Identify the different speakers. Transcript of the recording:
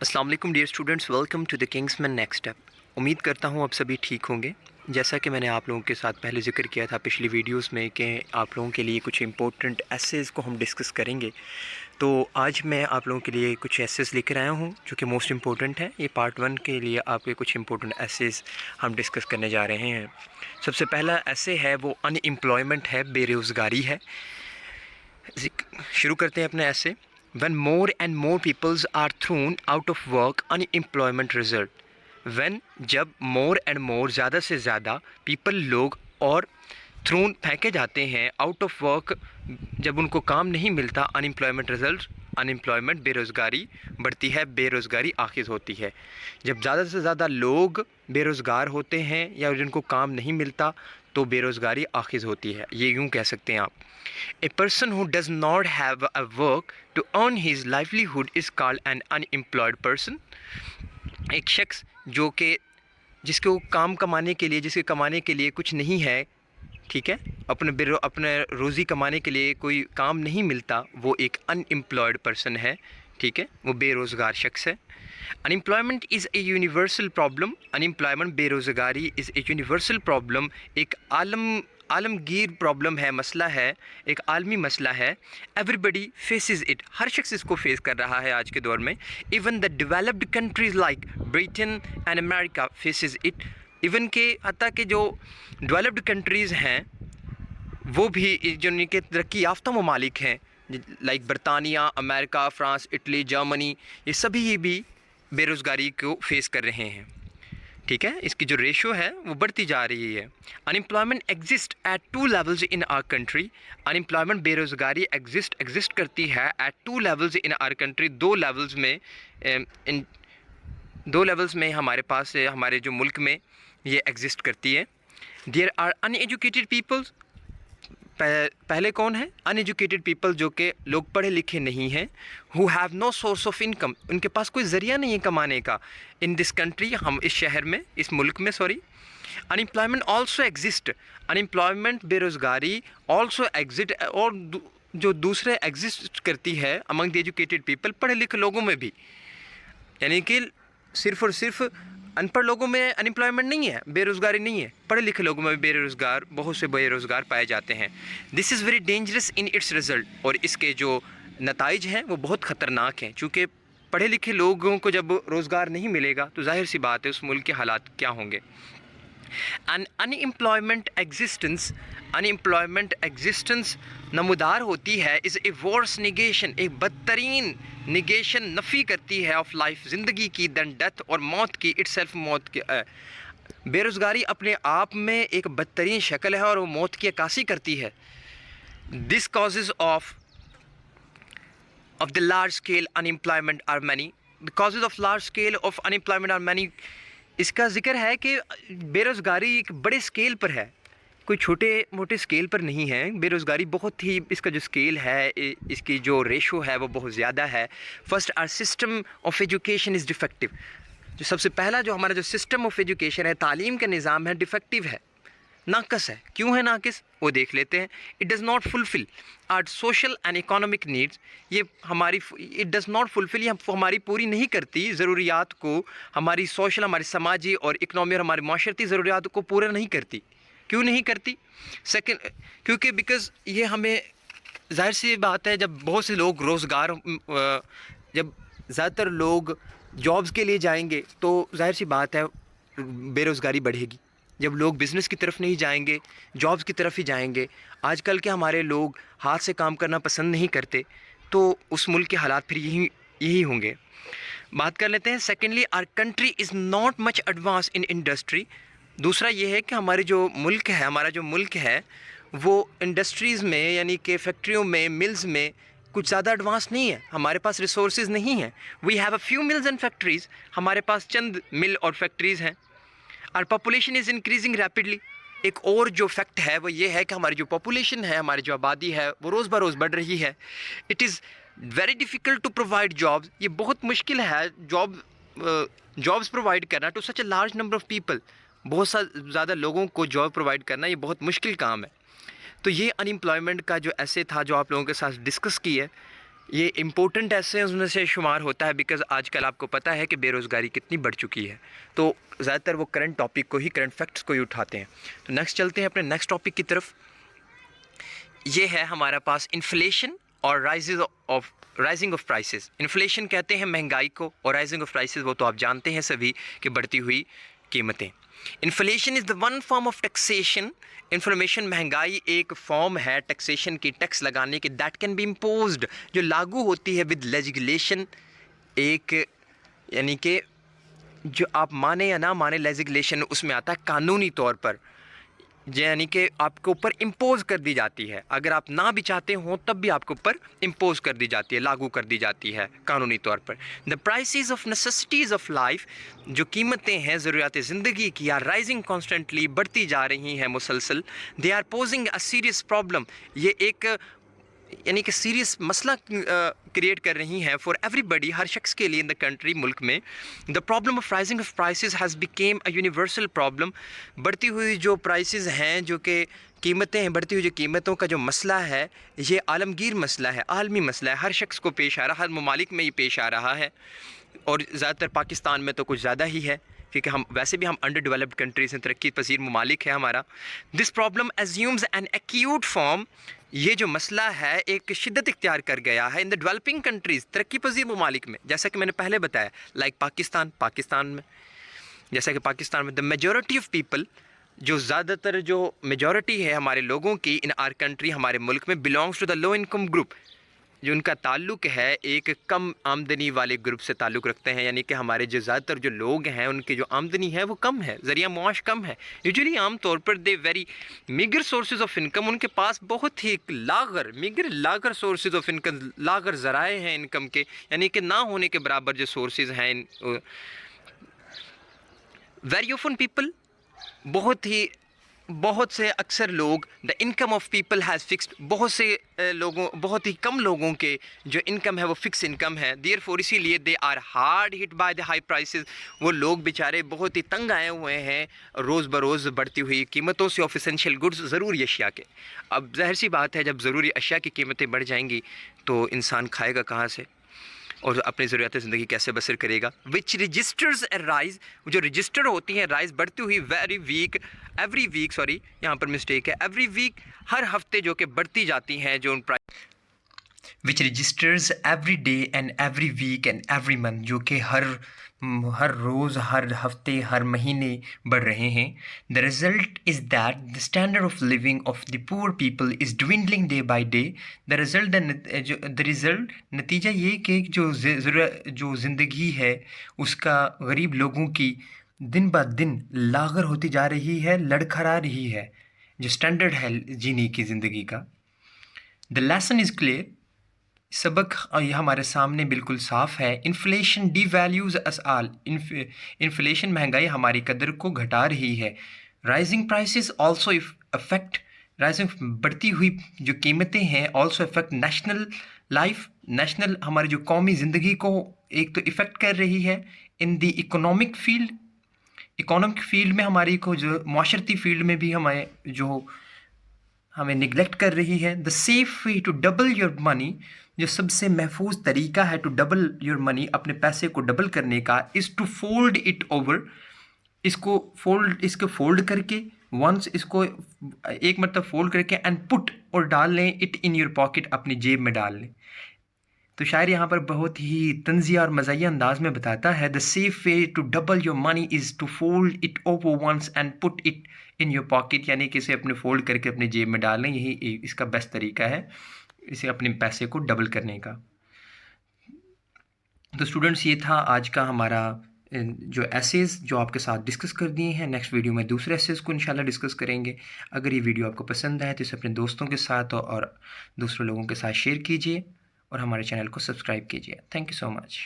Speaker 1: अस्सलाम वालेकुम dear students, welcome to the Kingsman next step. उम्मीद करता हूँ आप सभी ठीक होंगे। जैसा कि मैंने आप लोगों के साथ पहले ज़िक्र किया था पिछली वीडियोस में कि आप लोगों के लिए कुछ इंपॉर्टेंट एसेस को हम डिस्कस करेंगे, तो आज मैं आप लोगों के लिए कुछ एसेस लेकर आया हूँ जो कि मोस्ट इम्पोर्टेंट है। ये पार्ट 1 के लिए आपके कुछ इंपॉर्टेंट एसेस हम डिस्कस करने जा रहे हैं। सबसे पहला एसे है वो अनएम्प्लॉयमेंट है, बेरोज़गारी है। शुरू करते हैं अपने ऐसे। When more and more peoples are thrown out of work, unemployment result. When जब more and more ज़्यादा से ज़्यादा people लोग और थ्रोन फेंके जाते हैं आउट ऑफ वर्क, जब उनको काम नहीं मिलता, अनएम्प्लॉयमेंट रिजल्ट, अनएम्प्लॉयमेंट बेरोज़गारी बढ़ती है, बेरोज़गारी आखिज़ होती है। जब ज़्यादा से ज़्यादा लोग बेरोज़गार होते हैं या जिनको काम नहीं मिलता तो बेरोज़गारी आखिज़ होती है। ये यूँ कह सकते हैं आप। A person who does not have a work to earn his livelihood is called an unemployed person. एक शख्स जो कि जिसको काम कमाने के लिए, जिसके कमाने के लिए कुछ नहीं है, ठीक है, अपने रोज़ी कमाने के लिए कोई काम नहीं मिलता, वो एक अनएम्प्लॉयड पर्सन है, ठीक है, वो बेरोज़गार शख्स है। Unemployment is a universal problem. Unemployment, बेरोज़गारी इज़ ए यूनिवर्सल प्रॉब्लम, एक आलमगीर प्रॉब्लम है, मसला है, एक आलमी मसला है। एवरीबडी फेसेस इट, हर शख्स इसको फेस कर रहा है आज के दौर में। Even the developed countries like Britain and America faces it. Even के हत्ता कि जो डेवलप्ड कंट्रीज़ हैं वो भी, जो उनके तरक्की याफ्ता ममालिक हैं लाइक बरतानिया, अमेरिका, फ़्रांस, इटली, जर्मनी, ये सभी भी बेरोज़गारी को फेस कर रहे हैं, ठीक है। इसकी जो रेशो है वो बढ़ती जा रही है। Unemployment exist at 2 levels in our country. Unemployment, बेरोज़गारी एग्जिस्ट करती है at 2 levels in our country, 2 levels में, इन 2 लेवल्स में हमारे पास, हमारे जो मुल्क में ये एग्जिस्ट करती है। There are uneducated peoples. पहले कौन है? अनएजुकेटेड पीपल, जो कि लोग पढ़े लिखे नहीं हैं। Who have no source of income, उनके पास कोई ज़रिया नहीं है कमाने का। इन दिस कंट्री, हम इस शहर में, इस मुल्क में, sorry. Unemployment also exist. Unemployment, बेरोज़गारी ऑल्सो एग्जिस्ट, और जो दूसरे एग्जिस्ट करती है अमंग द एजुकेटेड पीपल, पढ़े लिखे लोगों में भी। यानी कि सिर्फ़ और सिर्फ अनपढ़ लोगों में अनएम्प्लॉयमेंट नहीं है, बेरोज़गारी नहीं है, पढ़े लिखे लोगों में भी बेरोज़गार, बहुत से बेरोज़गार पाए जाते हैं। This is very dangerous in its result, और इसके जो नताइज हैं वो बहुत ख़तरनाक हैं। चूँकि पढ़े लिखे लोगों को जब रोज़गार नहीं मिलेगा तो ज़ाहिर सी बात है उस मुल्क के हालात क्या होंगे। एन अनएम्प्लॉयमेंट एग्जिस्टेंस नमूदार होती है इज़ ए वर्स निगेशन, एक बदतरीन निगेशन, नफ़ी करती है ऑफ लाइफ, ज़िंदगी की, दैन डेथ, और मौत की, इटसेल्फ, मौत की। बेरोज़गारी अपने आप में एक बदतरीन शक्ल है और वो मौत की अक्कासी करती है। This causes of the large scale unemployment are many. The causes of large scale of unemployment are many. इसका ज़िक्र है कि बेरोज़गारी एक बड़े स्केल पर है, कोई छोटे मोटे स्केल पर नहीं है। बेरोज़गारी बहुत ही, इसका जो स्केल है, इसकी जो रेशो है वो बहुत ज़्यादा है। First, our system of education is defective. जो सबसे पहला जो हमारा जो सिस्टम ऑफ एजुकेशन है, तालीम का निज़ाम है, डिफेक्टिव है, नाकस है। क्यों है नाकस, वो देख लेते हैं। It does not fulfil our social and economic needs. ये हमारी, इट डज़ नॉट फुलफ़िल, ये हमारी पूरी नहीं करती ज़रूरियात को, हमारी सोशल, हमारी समाजी और इकनॉमी और हमारी माशरती ज़रूरियात को पूरा नहीं करती। क्यों नहीं करती? सेकंड, क्योंकि बिकॉज़ ये हमें, ज़ाहिर सी बात है, जब बहुत से लोग रोज़गार, जब ज़्यादातर लोग जॉब्स के लिए जाएंगे तो ज़ाहिर सी बात है बेरोज़गारी बढ़ेगी। जब लोग बिज़नेस की तरफ नहीं जाएंगे, जॉब्स की तरफ ही जाएंगे, आजकल के हमारे लोग हाथ से काम करना पसंद नहीं करते, तो उस मुल्क के हालात फिर यही होंगे। बात कर लेते हैं। Secondly, our country is not much advance in industry. दूसरा ये है कि हमारे जो मुल्क है, हमारा जो मुल्क है वो इंडस्ट्रीज़ में, यानी कि फैक्ट्रियों में, मिल्स में कुछ ज़्यादा एडवांस नहीं है। हमारे पास रिसोर्सेज नहीं हैं। We have a few mills and factories, हमारे पास चंद मिल और फैक्ट्रीज़ हैं। Our population is increasing rapidly. एक और जो फैक्ट है वो ये है कि हमारी जो पॉपुलेशन है, हमारी जो आबादी है, वो रोज़ ब रोज़ बढ़ रही है। It is very difficult to provide jobs. ये बहुत मुश्किल है जॉब्स प्रोवाइड करना to such a large number of people. बहुत ज़्यादा लोगों को जॉब प्रोवाइड करना ये बहुत मुश्किल काम है। तो ये अनएम्प्लॉयमेंट का जो ऐसे था जो आप लोगों के साथ डिस्कस की है, یہ امپورٹنٹ ایسے ان میں سے شمار ہوتا ہے بیکاز آج کل آپ کو پتہ ہے کہ بے روزگاری کتنی بڑھ چکی ہے، تو زیادہ تر وہ کرنٹ ٹاپک کو ہی، کرنٹ فیکٹس کو ہی اٹھاتے ہیں۔ تو نیکسٹ چلتے ہیں اپنے نیکسٹ ٹاپک کی طرف۔ یہ ہے ہمارا پاس انفلیشن اور رائزنگ آف پرائسز۔ انفلیشن کہتے ہیں مہنگائی کو، اور رائزنگ آف پرائسز وہ تو آپ جانتے ہیں سبھی کہ بڑھتی ہوئی قیمتیں۔ Inflation is the one form of taxation. Information مہنگائی ایک فارم ہے ٹیکسیشن کی، ٹیکس لگانے کی، دیٹ کین بی امپوزڈ، جو لاگو ہوتی ہے ود لیجسلیشن، ایک یعنی کہ جو آپ مانے یا نہ مانے، لیجسلیشن اس میں آتا ہے قانونی طور پر، یعنی کہ آپ کے اوپر امپوز کر دی جاتی ہے، اگر آپ نہ بھی چاہتے ہوں تب بھی آپ کے اوپر امپوز کر دی جاتی ہے، لاگو کر دی جاتی ہے قانونی طور پر۔ The prices of necessities of life, جو قیمتیں ہیں ضروریات زندگی کی، آر رائزنگ کانسٹنٹلی، بڑھتی جا رہی ہیں مسلسل۔ They are posing a serious problem, یہ ایک یعنی کہ سیریس مسئلہ کریٹ کر رہی ہیں فار ایوری بڈی، ہر شخص کے لیے ان دا کنٹری، ملک میں۔ The problem of rising of prices has became a universal problem, بڑھتی ہوئی جو پرائسز ہیں، جو کہ قیمتیں ہیں، بڑھتی ہوئی جو قیمتوں کا جو مسئلہ ہے، یہ عالمگیر مسئلہ ہے، عالمی مسئلہ ہے، ہر شخص کو پیش آ رہا ہے، ہر ممالک میں یہ پیش آ رہا ہے، اور زیادہ تر پاکستان میں تو کچھ زیادہ ہی ہے، کیونکہ ہم ویسے بھی ہم انڈر ڈیولپڈ کنٹریز ہیں، ترقی پذیر ممالک ہے ہمارا۔ This problem assumes an acute form, یہ جو مسئلہ ہے ایک شدت اختیار کر گیا ہے ان دا ڈیولپنگ کنٹریز، ترقی پذیر ممالک میں، جیسا کہ میں نے پہلے بتایا، لائک پاکستان میں، جیسا کہ پاکستان میں دا میجورٹی آف پیپل، جو زیادہ تر جو میجورٹی ہے ہمارے لوگوں کی ان آر کنٹری، ہمارے ملک میں، belongs to the low income group, جو ان کا تعلق ہے ایک کم آمدنی والے گروپ سے تعلق رکھتے ہیں، یعنی کہ ہمارے جو زیادہ تر جو لوگ ہیں ان کی جو آمدنی ہے وہ کم ہے، ذریعہ معاش کم ہے، یوجولی عام طور پر they very meagre sources of income, ان کے پاس بہت ہی لاغر سورسز آف انکم، لاغر ذرائع ہیں انکم کے، یعنی کہ نہ ہونے کے برابر جو سورسز ہیں۔ ویری آفن پیپل، بہت سے اکثر لوگ، the income of people has fixed, بہت ہی کم لوگوں کے جو انکم ہے وہ فکس انکم ہے، دیئر فور اسی لیے they are hard hit by the high prices, وہ لوگ بیچارے بہت ہی تنگ آئے ہوئے ہیں روز بروز بڑھتی ہوئی قیمتوں سے، آف اسینشیل گڈز، ضروری اشیاء کے۔ اب ظاہر سی بات ہے جب ضروری اشیاء کی قیمتیں بڑھ جائیں گی تو انسان کھائے گا کہاں سے اور اپنی ضروریات زندگی کیسے بسر کرے گا؟ وچ رجسٹرز اے رائز، جو رجسٹر ہوتی ہیں رائز بڑھتی ہوئی، ایوری ویک سوری یہاں پر مسٹیک ہے، ایوری ویک، ہر ہفتے جو کہ بڑھتی جاتی ہیں جو ان which registers every day and every week and every month, جو کہ ہر روز، ہر ہفتے، ہر مہینے بڑھ رہے ہیں۔ The result is that the standard of living of the poor people is dwindling day by day. The result نتیجہ یہ کہ جو زندگی ہے اس کا غریب لوگوں کی دن بہ دن لاغر ہوتی جا رہی ہے، لڑکھڑا رہی ہے، جو اسٹینڈرڈ ہے جینے کی زندگی کا۔ دا لیسن از کلیئر، سبق یہ ہمارے سامنے بالکل صاف ہے۔ انفلیشن ڈی ویلیوز اس آل، انفلیشن مہنگائی ہماری قدر کو گھٹا رہی ہے۔ Rising prices also affect, rising بڑھتی ہوئی جو قیمتیں ہیں، آلسو افیکٹ نیشنل لائف، ہماری جو قومی زندگی کو ایک تو افیکٹ کر رہی ہے، ان دی اکنامک فیلڈ میں ہماری کو جو معاشرتی فیلڈ میں بھی ہمیں نگلیکٹ کر رہی ہے۔ The safe way to double your money, جو سب سے محفوظ طریقہ ہے ٹو ڈبل یور منی، اپنے پیسے کو ڈبل کرنے کا، از ٹو فولڈ اٹ اوور، اس کو فولڈ کر کے، ونس اس کو ایک مرتبہ فولڈ کر کے، اینڈ پٹ، اور ڈال لیں، اٹ ان یور پاکٹ، اپنی جیب میں ڈال لیں۔ تو شاعر یہاں پر بہت ہی طنزیہ اور مزاحیہ انداز میں بتاتا ہے، the safe way to double your money is to fold it over once and put it in your pocket, یعنی کہ اسے اپنے فولڈ کر کے اپنے جیب میں ڈال لیں، یہی اس کا بیسٹ طریقہ ہے اسے اپنے پیسے کو ڈبل کرنے کا۔ تو اسٹوڈنٹس، یہ تھا آج کا ہمارا جو ایسیز جو آپ کے ساتھ ڈسکس کر دیے ہیں۔ نیکسٹ ویڈیو میں دوسرے ایسیز کو انشاءاللہ ڈسکس کریں گے۔ اگر یہ ویڈیو آپ کو پسند آئے تو اسے اپنے دوستوں کے ساتھ اور دوسرے لوگوں کے ساتھ شیئر کیجیے، اور ہمارے چینل کو سبسکرائب کیجیے۔ Thank you so much.